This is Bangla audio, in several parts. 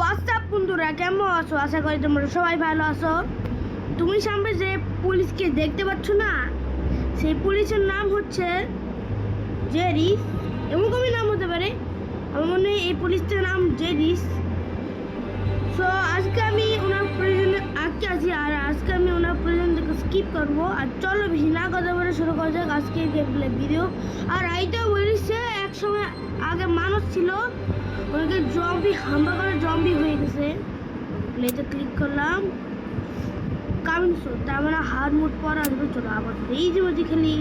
হোয়াটসঅ্যাপ বন্ধুরা, কেমন আছো? আশা করি তোমরা সবাই ভালো আছো। তুমি সামনে যে পুলিশকে দেখতে পাচ্ছ না, সেই পুলিশের নাম হচ্ছে জেরিস। এরকমই নাম হতে পারে, আমার মনে হয় এই পুলিশটার নাম জেরিস। সো আজকে আমি ওনার প্রয়োজনে আঁকতে আছি, আর আজকে আমি ওনার প্রয়োজন থেকে স্কিপ করবো। আর চলো বেশি না কথা বলে শুরু করা যাক আজকে গেমপ্লে ভিডিও। আর এইটাও বলিস এক সময় আগে মানুষ ছিল, ওনাকে জম্বি হামলা করে জম্বি হয়ে গেছে। প্লেতে ক্লিক করলাম, কামিং শো, তার মানে হার্ড মোড পর আসবে। চলো আবার এই যে মধ্যে খেলি।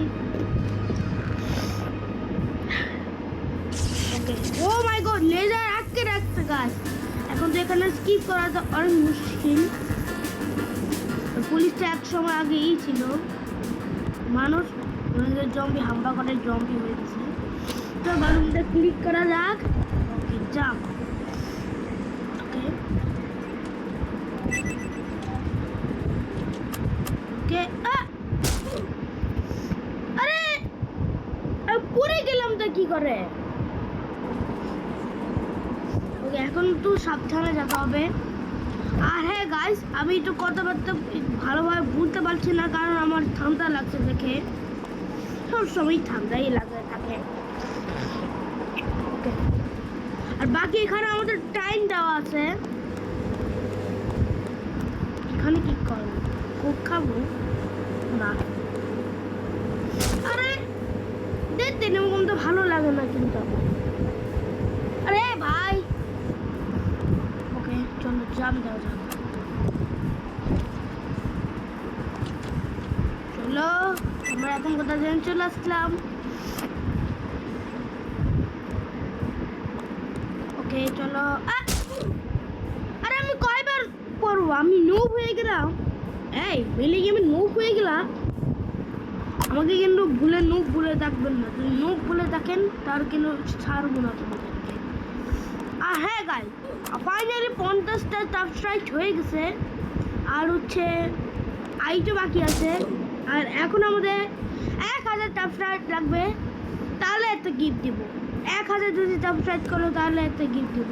ও মাই গড, লেজার আটকে রাখতে গাছ। এখন তো এখানে স্কিপ করা তো অনেক মুশকিল। পুলিশটা এক সময় আগেই ছিল মানুষ, ওনাদের জম্বি হামলা করে জম্বি হয়ে গেছে। তো বালুনটা ক্লিক করা যাক। ওকে, জাম্প। ওকে ওকে, আরে পড়ে গেলাম তো কি করে। ওকে, এখন তো সাবধানে যেতে হবে। আর হ্যাঁ গাইস, আমি একটু কথাবার্তা ভালোভাবে বুঝতে পারছি না, কারণ আমার ঠান্ডা লাগছে দেখে। সবসময় ঠান্ডাই লাগে থাকে। ওকে, আর বাকি এখানে আমাদের টাইম দেওয়া আছে। এখানে কি করবো? কোক খাবো না? আরে দেখতে এরকম তো ভালো লাগে না কিন্তু। আরে ভাই, ওকে চলো জাম দেওয়া যাক। চলো, আমরা এখন কোথায় যেন চলে আসলাম। ওকে চলো। আরে আমি কয়বার পড়বো? আমি নুব হয়ে গেলাম। এই মিলে গিয়ে আমি নুব হয়ে গেলাম। আমাকে কিন্তু ভুলে নুব ভুলে থাকবেন না। যদি নুব ভুলে থাকেন তার কিন্তু ছাড়বো না তোমাদেরকে। আর হ্যাঁ গাইস, ফাইনালি 50টা সাবস্ক্রাইব হয়ে গেছে, আর হচ্ছে আইটো বাকি আছে। আর এখন আমাদের 1000 সাবস্ক্রাইব লাগবে, তাহলে একটা গিফট দিব। 1000 যদি সাবস্ক্রাইব করো তাহলে একটা গিফট দিব।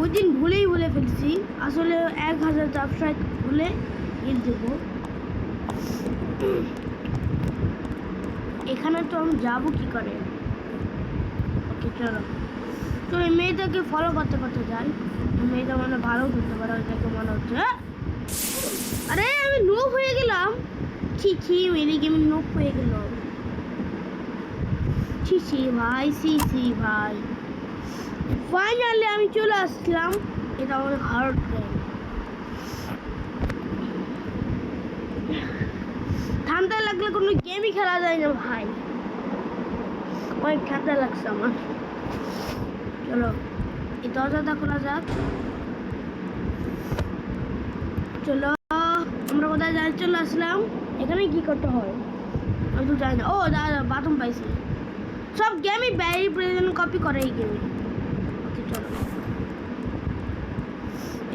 ওই দিন ভুলেই বলে ফেলছি, আসলে 1000 সাবস্ক্রাইব ভুলে গিফট দেব। এখানে তো আমি যাবো কি করে? ওকে চলো তো এই মেয়েটাকে ফলো করতে করতে যাই। মেয়েটা মানে ভালো করতে পারে, ওইটাকে মনে হচ্ছে। আরে আমি নোক হয়ে গেলাম। ছি ছি, মেরে গেমে নোক হয়ে গেল। ছি ছি ভাই, ছি ছি ভাই। ফাইনালি আমি চলে আসলাম। এটা অনেক হার্ড গেম। ঠান্ডা লাগলে কোনো গেমই খেলা যায় না ভাই, অনেক ঠান্ডা লাগছে আমার। চলো এই দরজাটা খোলা যাক। চলো আমরা কোথায় যাই? চলে আসলাম। এখানে কি করতে হয় আমি তো জানি না। ও দাদা, বাথরুম পাইছি। সব গেমই ব্যারি প্রেজেন্ট কপি করে এই গেমে। ওকে চলো,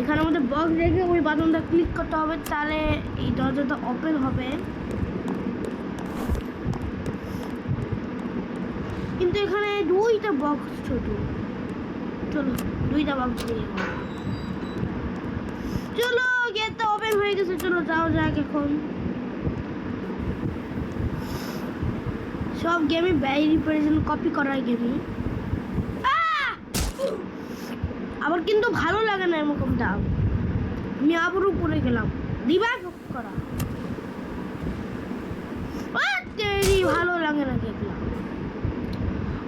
এখানে আমাদের বক্স রেখে ওই বাথরুমটা ক্লিক করতে হবে, তাহলে এই দরজাটা ওপেন হবে। কিন্তু এখানে 2টা বক্স ছোট। চলো 2টা বক্স দিয়ে চলো, গেটটা ওপেন হয়ে গেছে। চলো যাও যাক। এখন সব গেমে ব্যারি প্রেজেন্ট কপি করার গেমই। আবার কিন্তু ভালো লাগে না এরকমটা। আমি আবারও পড়ে গেলাম। রিভাইভ করা ভালো লাগে না দেখলাম।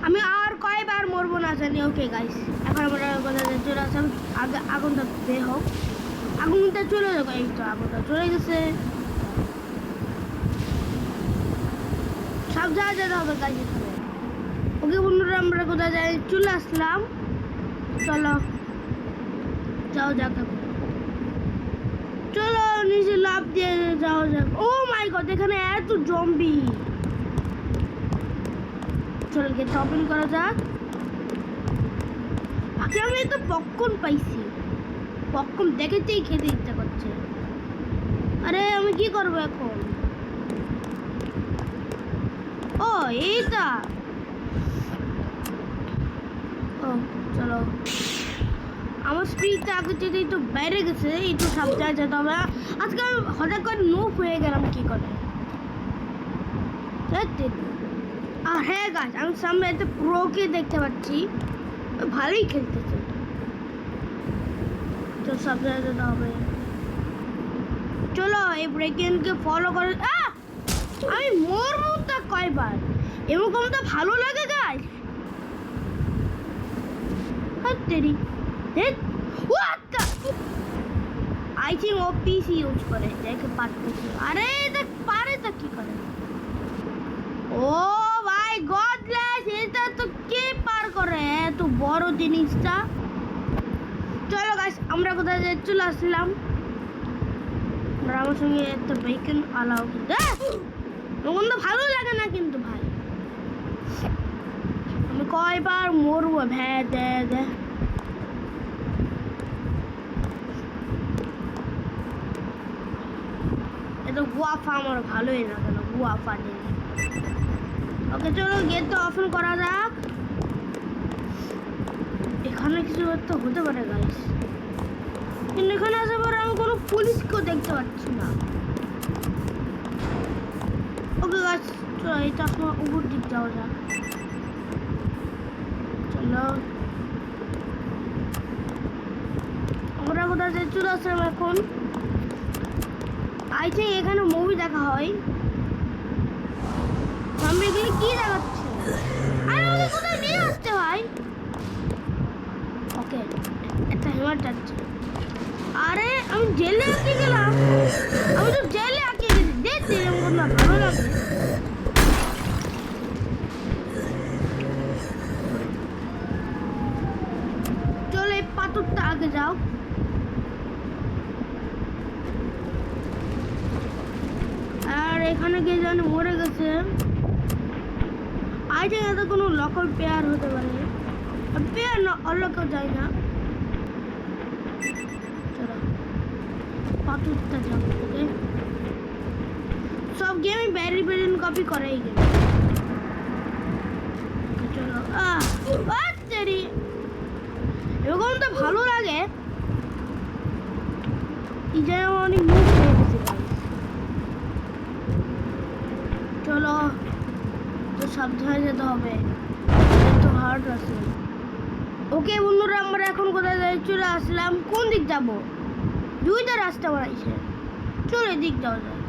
আমি আর কয়বার মরবো না জানি। ওকে গাইস, এখন আমরা চলে আসলাম। আগে আগুনটা বের হোক। আগুনটা চলে যাবো। এই তো আগুনটা চলে গেছে। সব জায়গায় যেতে হবে গাইস। ওকে বন্ধুরা, আমরা কোথায় যাই? চলে আসলাম। চলো যাও যাক। চলো নিচে লাফ দিয়ে যাও যাক। ও মাই গড, এখানে এত জম্বি। চলো গেট ওপেন করা যাক। আগে আমি তো পপকর্ন পাইছি। পপকর্ন দেখেতেই খেতে ইচ্ছা করছে। আরে আমি কি করবো এখন? ও এইটা, ও আমার স্পিডটা আগে থেকে একটু বেড়ে গেছে, একটু সাবধানে যেতে হবে। আজকে আমি হঠাৎ করে নোপ হয়ে গেলাম কি করে। আর হ্যাঁ গাছ, আমি সামনে একটা প্রোকে দেখতে পাচ্ছি, ভালোই খেলতেছে। তো সাবধানে যেতে হবে। চলো এই ব্রেকিংকে ফলো করে। আমি মরবো তা কয়বার, এরকম তো ভালো লাগে গাছ। তেরি I think ও পিসি ইউজ করে, দেখে পারতেছে। আরে দেখ পারে তা কি করে। ও ভাই গডলেস, এটা তো কে পার করে এত বড় জিনিসটা। চলো গাইস, আমরা কোথায় চলে আসলাম। আমার সঙ্গে একটা বেকন আলাও, তখন তো ভালো লাগে না কিন্তু ভাই। আমি কয়বার মরবো ভ্যা দে দে। এটা গুয়াফা আমার ভালোই না কেন, গুয়াফা নেই। ওকে চলো গেটটা ওপেন করা যাক। এখানে কিছু একটা হতে পারে গাইস, কিন্তু এখানে আসার পরে আমি কোনো পুলিশকেও দেখতে পাচ্ছি না। ওকে গাইস চলো এটা আপনার উপর দিক যাওয়া যাক। চলো আমরা কোথায় চলে আসলাম এখন। আই থিঙ্ক এখানে মুভি দেখা হয়। সামনে গেলে কি দেখাচ্ছে? আরে ওকে কোথায় নিয়ে আসতে ভাই। ওকে একটা হেমার যাচ্ছে। আরে আমি জেলে আটকে গেলাম, আমি তো জেলে আটকে গেছি। দেখতে এরকম না ভালো লাগে। চলো এই পাথরটা আগে যাও। আর এখানে গিয়ে যেন মরে গেছে। আই থিঙ্ক এটা কোনো লোকাল পেয়ার হতে পারে, পেয়ার না অলোকাল যায় না। চলো পাথরটা যাও। ওকে সব গেমে ব্যারি বেরিন কপি করাই গেল। চলো তেরি এরকম তো ভালো লাগে। এই জায়গায় অনেক মুখ হয়ে গেছে। চলো তো সাবধানে যেতে হবে, তো হার্ড আছে। ওকে বন্ধুরা, আমরা এখন কোথায় যাই চলে আসলাম। কোন দিক যাব? দুইটা রাস্তা বানাইছে, চলো এদিক যাওয়া যায়।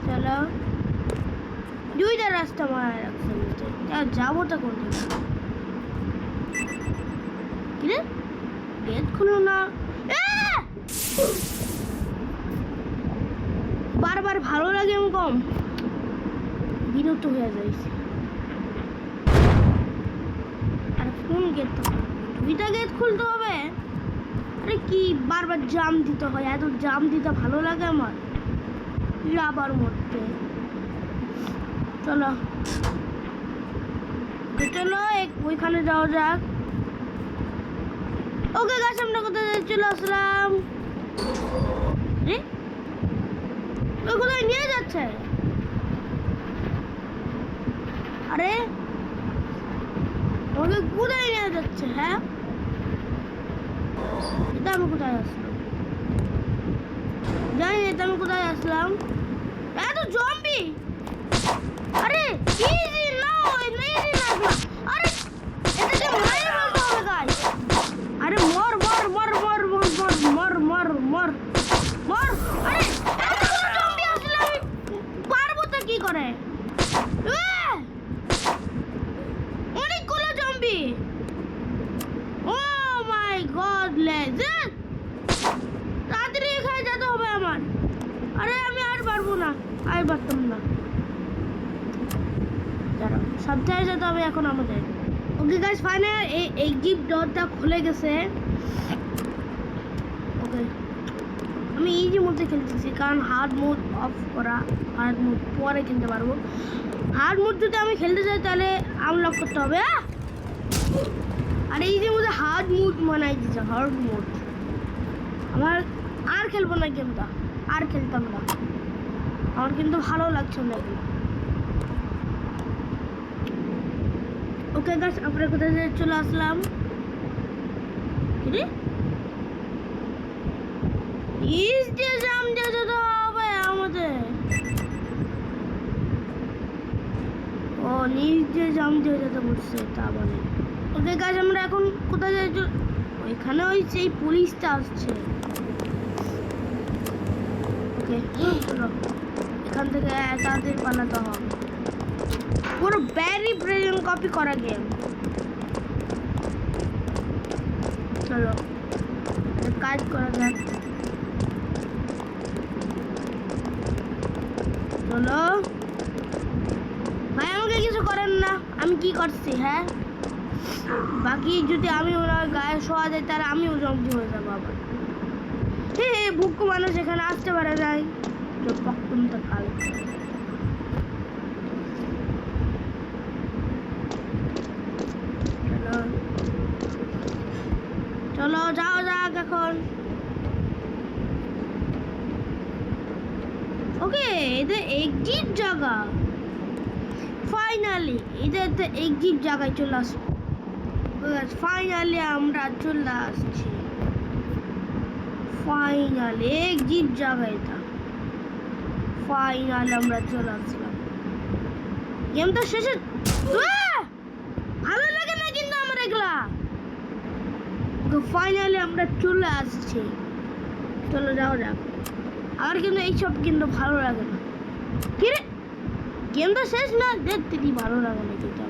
চলো দুইটা রাস্তা বানায় রাখছে, যাবো তো কোন দিকে? কি রে গেট খুলো না। বারবার ভালো লাগে এরকম, বিরক্ত হয়ে যাইছে। আর কোন গেট? দুইটা গেট খুলতে হবে। আরে কি বারবার জাম দিতে হয়, এত জাম দিতে ভালো লাগে আমার আবার মরতে। চলো চলো ওইখানে যাওয়া যাক। ওকে গাছ, আমরা কোথায় চলে আসলাম। কোথায় নিয়ে যাচ্ছে? আরে ওকে কোথায় নিয়ে যাচ্ছে? হ্যাঁ এটা আমি কোথায় আসলাম জানি না, এটা আমি কোথায় আসলাম। এত জম্বি। আরে ইজি না ইজি না। আরে এটাকে মাইরে ফেলতে হবে গাইস। আরে মর মর মর মর মর মর মর মর মর। আরে এতগুলো জম্বি আসলে আমি পারবো তো কি করে? অনেকগুলো জম্বি। ও মাই গড লেজেন্ড, তাড়াতাড়ি এখানে যেতে হবে আমার। আরে আমি আর পারবো না, আর পারতাম না। দাঁড়াও সাবধানে যেতে হবে এখন আমাদের। ওকে গাইস ফাইনাল এই গিফট ডোরটা খুলে গেছে। ওকে আমি ইজি মোডে খেলতেছি, কারণ হার্ড মোড অফ করা, হার্ড মোড পরে খেলতে পারবো। হার্ড মোড যদি আমি খেলতে চাই তাহলে আনলক করতে হবে। আর ইজি মোডে হার্ড মোড বানাই দিচ্ছে, হার্ড মোড। আমার আর খেলবো না গেমটা, আর খেলতাম না, আমার কিন্তু ভালো লাগছে না। ওকে গাছ আমরা কোথায় চলে আসলাম ইস দিয়ে জাম যেতে তো হবে আমাদের ও নিজ দিয়ে জাম দিয়ে যেতে বলছে তা বলে ওকে গাছ আমরা এখন কোথায় যাই ওইখানে ওই সেই পুলিশটা আসছে ওকে চলো এখান থেকে তাদের পালাতে হবে পুরো ব্যারি ব্রেন কপি করা গেম চলো কাজ করা যাক চলো ভাই আমাকে কিছু করেন না আমি কি করছি হ্যাঁ বাকি যদি আমি ওনার গায়ে শোয়া যায় তাহলে আমিও জঙ্গি হয়ে যাবো আবার হ্যাঁ ভুক্ষ মানুষ এখানে আসতে পারে নাই পক্তম তো কাল চলো যাও যাক এখন ওকে এটা এক্সিট জায়গা ফাইনালি এটা তো এক্সিট জায়গায় চলে আসবো ফাইনালি আমরা চলে আসছি ফাইনালি এক্সিট জায়গায় এটা ফাইনালি আমরা চলে আসলাম গেমটা শেষে ভালো লাগে না কিন্তু আমার এগুলা ফাইনালি আমরা চলে আসছি চলো যাও যাক আর কিন্তু এইসব কিন্তু ভালো লাগে না কি রে গেমটা শেষ না দেখতে কি ভালো লাগে না কিন্তু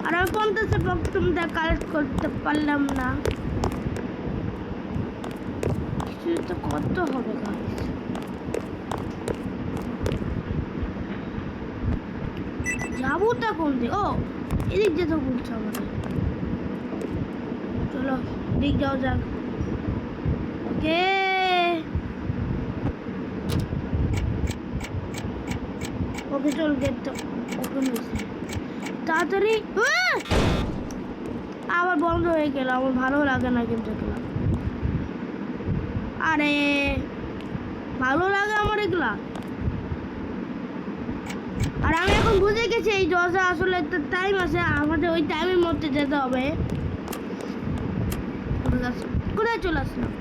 আর আমি 50 বক্তব্যটা কালেক্ট করতে পারলাম না কিছু তো করতে হবে গাইস যাবোটা কোন দিকে ও এদিক যেতে বলছে আমাদের চলো দিক যাও যাক ওকে ওকে চল গেটটা ওপেন হয়েছে তাড়াতাড়ি আবার বন্ধ হয়ে গেল আমার ভালো লাগে না গেমটা খেলা আরে ভালো লাগে আমার এগুলা আর আমি এখন বুঝে গেছি এই দশে আসলে একটা টাইম আছে আমাদের ওই টাইমের মধ্যে যেতে হবে কোথায় চলে আসলাম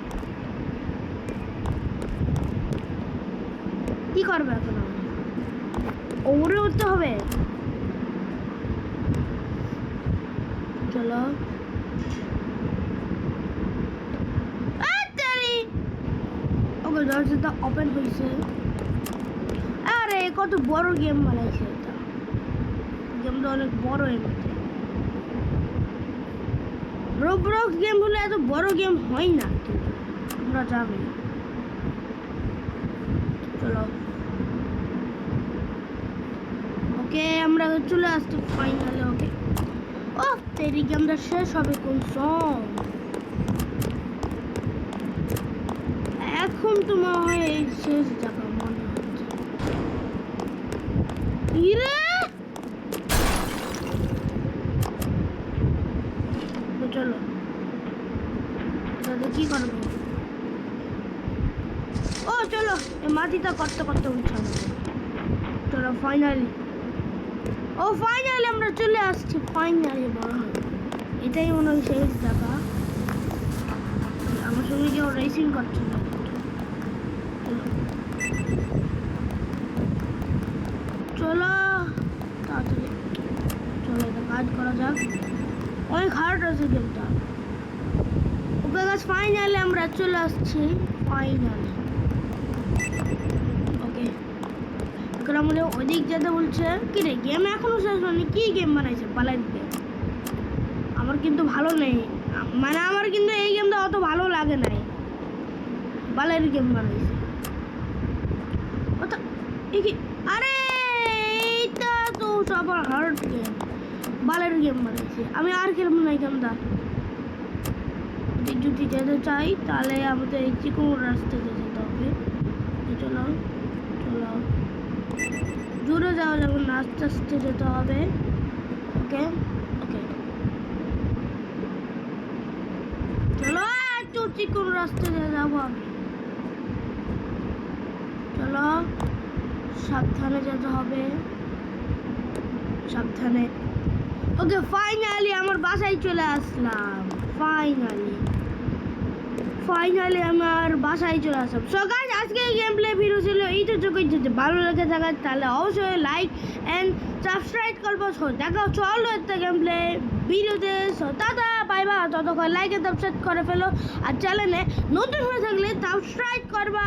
কি করবে এখন ওরে উঠতে হবে চলো ওকে দরজাটা ওপেন হয়েছে আরে কত বড় গেম বানাইছে এটা গেমটা অনেক বড় এমনিতে রোবলক্স গেম হলে এত বড় গেম হয় না কিন্তু আমরা জানি চলো ওকে আমরা চলে আসছি ফাইনালে ওকে ও তেরি গেমটা শেষ হবে কোন সং এখন তোমার হয় এই শেষ জায়গা মনে হচ্ছে ইরে চলো দাদা কি করবো ও চলো এই মাটিটা করতে করতে উঠছে চলো ফাইনালি ও ফাইনালি আমরা চলে আসছি ফাইনালি বড় হয় এটাই মনে হয় শেষ জায়গা আমার সঙ্গে কেউ রেসিং করছে না চলো তাড়াতাড়ি চলো এটা কাজ করা যাক অনেক হার্ড আছে গেমটা ওকে গাছ ফাইনালি আমরা চলে আসছি ফাইনালি ওকে এখন আমাদের ওইদিক যেতে বলছে কি রে গেম এখনো শেষ হয়নি কি গেম বানাইছে পালাই গেম আমার কিন্তু ভালো নেই মানে আমার কিন্তু এই গেমটা অত ভালো লাগে নাই বালের গেম বানাইছে আরে এইটা তো সবার হার্ড গেম বালের গেম বানাইছে আমি আর খেলবো না এই গেমটা যদি যেতে চাই তাহলে আমাদের এই চিকন রাস্তাতে যেতে হবে চলো চলো দূরে যাওয়া যাবে না আস্তে আস্তে যেতে হবে ওকে ওকে চলো একটু চিকন রাস্তাতে যাবো আমি চলো সাবধানে যেতে হবে সাবধানে ওকে ফাইনালি আমার বাসায় চলে আসলাম। ফাইনালি আমার বাসায় চলে আসলাম। সো গাইস, আজকে গেম প্লে ভিডিও ছিল এইটুকু। যদি ভালো লেগে থাকে তাহলে অবশ্যই লাইক এন্ড সাবস্ক্রাইব করবো। সো দেখা চলো একটা গেম প্লে ভিডিওতে। So tata, bye bye. ততক্ষণ লাইক এন্ড সাবস্ক্রাইব করে ফেলো, আর চ্যানেলে নতুন হয়ে থাকলে সাবস্ক্রাইব করবা।